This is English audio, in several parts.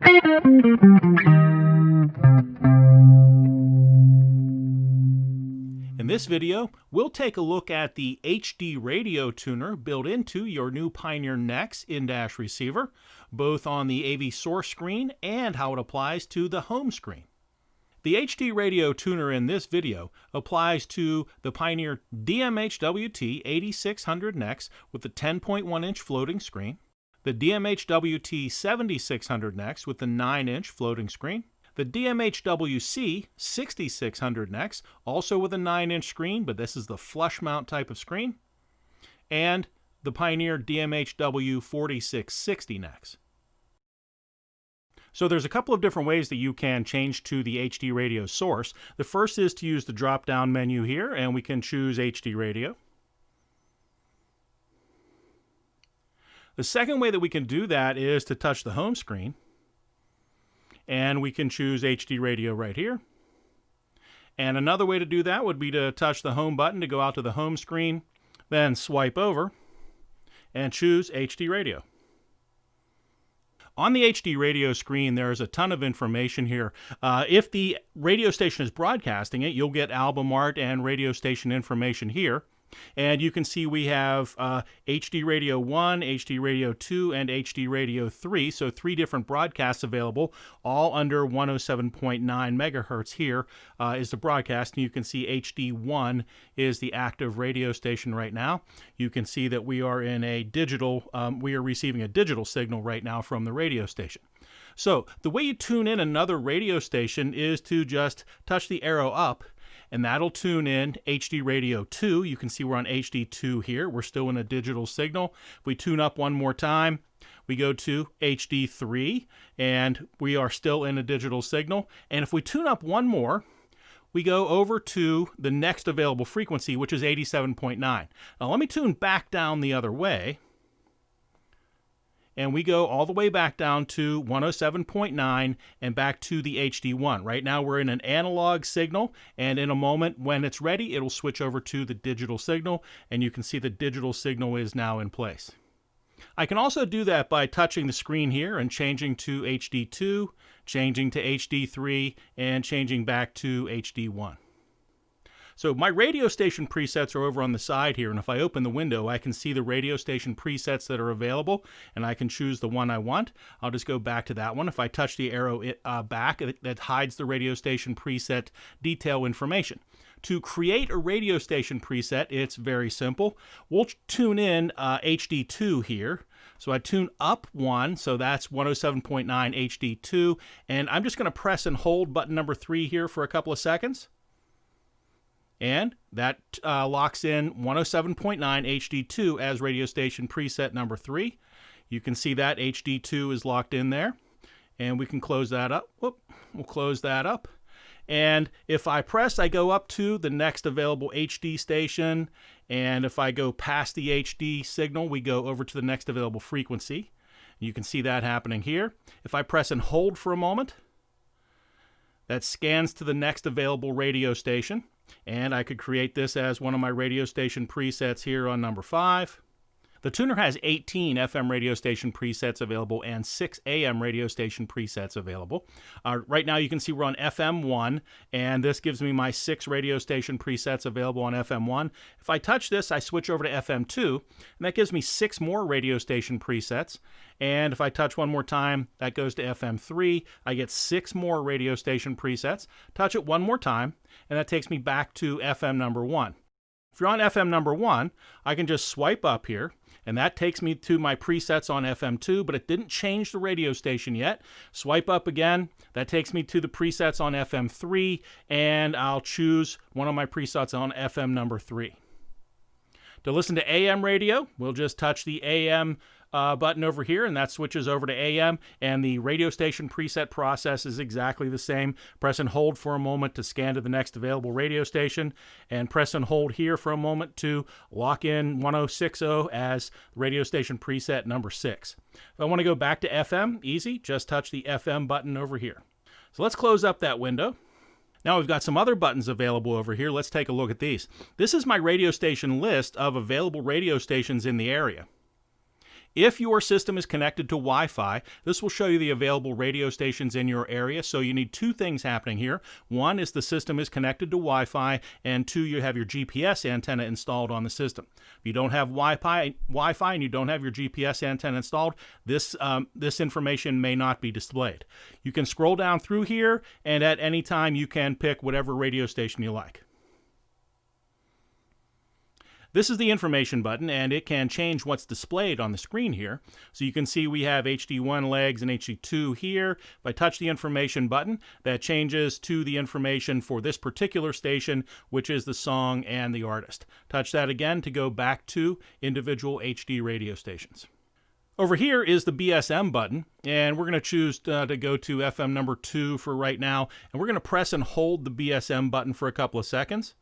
In this video, we'll take a look at the HD radio tuner built into your new Pioneer NEX in-dash receiver, both on the AV source screen and how it applies to the home screen. The HD radio tuner in this video applies to the Pioneer DMH-WT8600NEX with the 10.1-inch floating screen, the DMH-WT8600NEX with the 9-inch floating screen, the DMH-WC8600NEX, also with a 9-inch screen, but this is the flush mount type of screen, and the Pioneer DMH-WT8660NEX. So there's a couple of different ways that you can change to the HD radio source. The first is to use the drop-down menu here, and we can choose HD radio. The second way that we can do that is to touch the home screen, and we can choose HD radio right here. And another way to do that would be to touch the home button to go out to the home screen, then swipe over and choose HD radio. On the HD radio screen, there is a ton of information here. If the radio station is broadcasting it, you'll get album art and radio station information here. And you can see we have HD Radio 1, HD Radio 2, and HD Radio 3, so 3 different broadcasts available, all under 107.9 megahertz here is the broadcast. And you can see HD1 is the active radio station right now. You can see that we are in a digital, we are receiving a digital signal right now from the radio station. So the way you tune in another radio station is to just touch the arrow up, and that'll tune in HD Radio 2. You can see we're on HD2 here. We're still in a digital signal. If we tune up one more time, we go to HD3, and we are still in a digital signal. And if we tune up one more, we go over to the next available frequency, which is 87.9. Now let me tune back down the other way. And we go all the way back down to 107.9 and back to the HD1. Right now we're in an analog signal, and in a moment when it's ready, it'll switch over to the digital signal, and you can see the digital signal is now in place. I can also do that by touching the screen here and changing to HD2, changing to HD3, and changing back to HD1. So my radio station presets are over on the side here, and if I open the window, I can see the radio station presets that are available, and I can choose the one I want. I'll just go back to that one. If I touch the arrow back, that hides the radio station preset detail information. To create a radio station preset, it's very simple. We'll tune in HD2 here. So I tune up 1, so that's 107.9 HD2, and I'm just going to press and hold button number 3 here for a couple of seconds. And that locks in 107.9 HD2 as radio station preset number 3. You can see that HD2 is locked in there. And we can close that up. Whoop, we'll close that up. And if I press, I go up to the next available HD station. And if I go past the HD signal, we go over to the next available frequency. You can see that happening here. If I press and hold for a moment, that scans to the next available radio station. And I could create this as one of my radio station presets here on number 5. The tuner has 18 FM radio station presets available and 6 AM radio station presets available. Right now you can see we're on FM 1, and this gives me my 6 radio station presets available on FM 1. If I touch this, I switch over to FM 2, and that gives me 6 more radio station presets. And if I touch one more time, that goes to FM 3. I get 6 more radio station presets. Touch it one more time, and that takes me back to FM number 1. If you're on FM number 1, I can just swipe up here, and that takes me to my presets on FM 2, but it didn't change the radio station yet. Swipe up again, that takes me to the presets on FM 3, and I'll choose one of my presets on FM number 3. To listen to AM radio, we'll just touch the AM button over here, and that switches over to AM, and the radio station preset process is exactly the same. Press and hold for a moment to scan to the next available radio station, and press and hold here for a moment to lock in 1060 as radio station preset number 6. If I want to go back to FM, easy, just touch the FM button over here. So let's close up that window. Now we've got some other buttons available over here. Let's take a look at these. This is my radio station list of available radio stations in the area. If your system is connected to Wi-Fi, this will show you the available radio stations in your area. So you need two things happening here. One is the system is connected to Wi-Fi, and two, you have your GPS antenna installed on the system. If you don't have Wi-Fi and you don't have your GPS antenna installed, this information may not be displayed. You can scroll down through here, and at any time you can pick whatever radio station you like. This is the information button, and it can change what's displayed on the screen here. So you can see we have HD1 legs and HD2 here. If I touch the information button, that changes to the information for this particular station, which is the song and the artist. Touch that again to go back to individual HD radio stations. Over here is the BSM button, and we're going to choose to go to FM number 2 for right now, and we're going to press and hold the BSM button for a couple of seconds.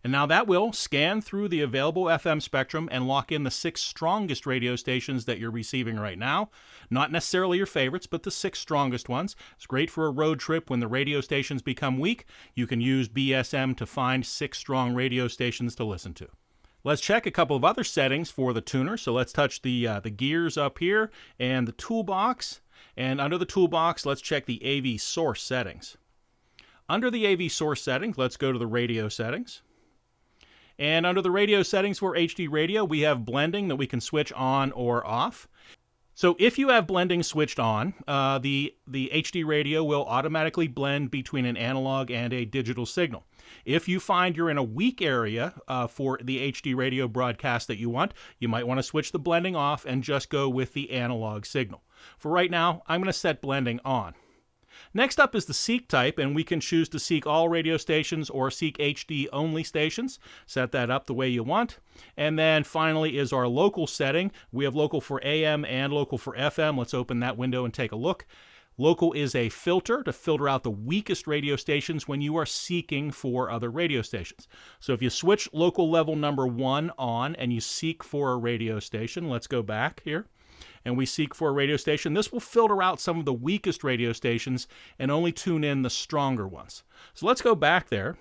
And now that will scan through the available FM spectrum and lock in the 6 strongest radio stations that you're receiving right now. Not necessarily your favorites, but the 6 strongest ones. It's great for a road trip when the radio stations become weak. You can use BSM to find 6 strong radio stations to listen to. Let's check a couple of other settings for the tuner. So let's touch the gears up here and the toolbox. And under the toolbox, let's check the AV source settings. Under the AV source settings, let's go to the radio settings. And under the radio settings for HD radio, we have blending that we can switch on or off. So if you have blending switched on, the HD radio will automatically blend between an analog and a digital signal. If you find you're in a weak area for the HD radio broadcast that you want, you might want to switch the blending off and just go with the analog signal. For right now, I'm going to set blending on. Next up is the seek type, and we can choose to seek all radio stations or seek HD only stations. Set that up the way you want. And then finally is our local setting. We have local for AM and local for FM. Let's open that window and take a look. Local is a filter to filter out the weakest radio stations when you are seeking for other radio stations. So if you switch local level number 1 on and you seek for a radio station, let's go back here. And we seek for a radio station, this will filter out some of the weakest radio stations and only tune in the stronger ones. So let's go back there.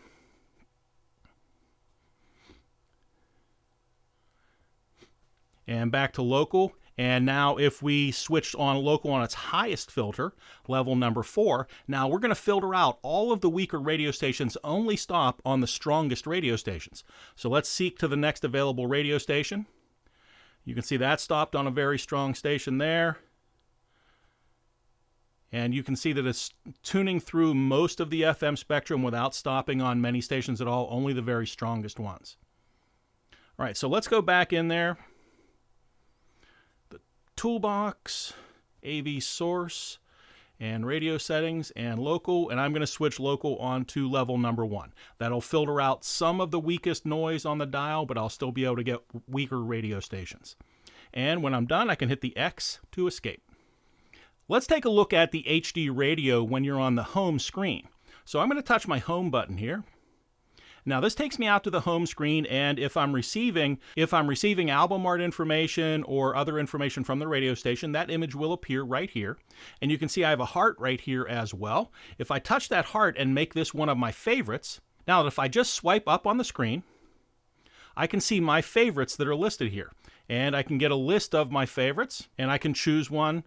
And back to local. And now if we switched on local on its highest filter, level number 4, now we're going to filter out all of the weaker radio stations, only stop on the strongest radio stations. So let's seek to the next available radio station. You can see that stopped on a very strong station there. And you can see that it's tuning through most of the FM spectrum without stopping on many stations at all, only the very strongest ones. All right, so let's go back in there. The toolbox, AV source, and radio settings, and local, and I'm going to switch local on to level number 1. That'll filter out some of the weakest noise on the dial, but I'll still be able to get weaker radio stations. And when I'm done, I can hit the X to escape. Let's take a look at the HD radio when you're on the home screen. So I'm going to touch my home button here. Now this takes me out to the home screen, and if I'm receiving album art information or other information from the radio station, that image will appear right here. And you can see I have a heart right here as well. If I touch that heart and make this one of my favorites, now if I just swipe up on the screen, I can see my favorites that are listed here. And I can get a list of my favorites, and I can choose one.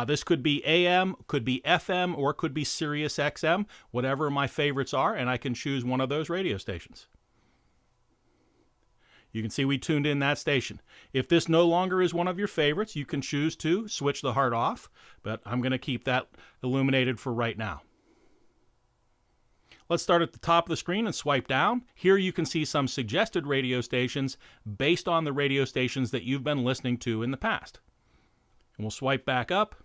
This could be AM, could be FM, or could be Sirius XM, whatever my favorites are, and I can choose one of those radio stations. You can see we tuned in that station. If this no longer is one of your favorites, you can choose to switch the heart off, but I'm going to keep that illuminated for right now. Let's start at the top of the screen and swipe down. Here you can see some suggested radio stations based on the radio stations that you've been listening to in the past. And we'll swipe back up,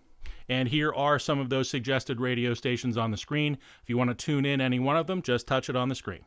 and here are some of those suggested radio stations on the screen. If you want to tune in any one of them, just touch it on the screen.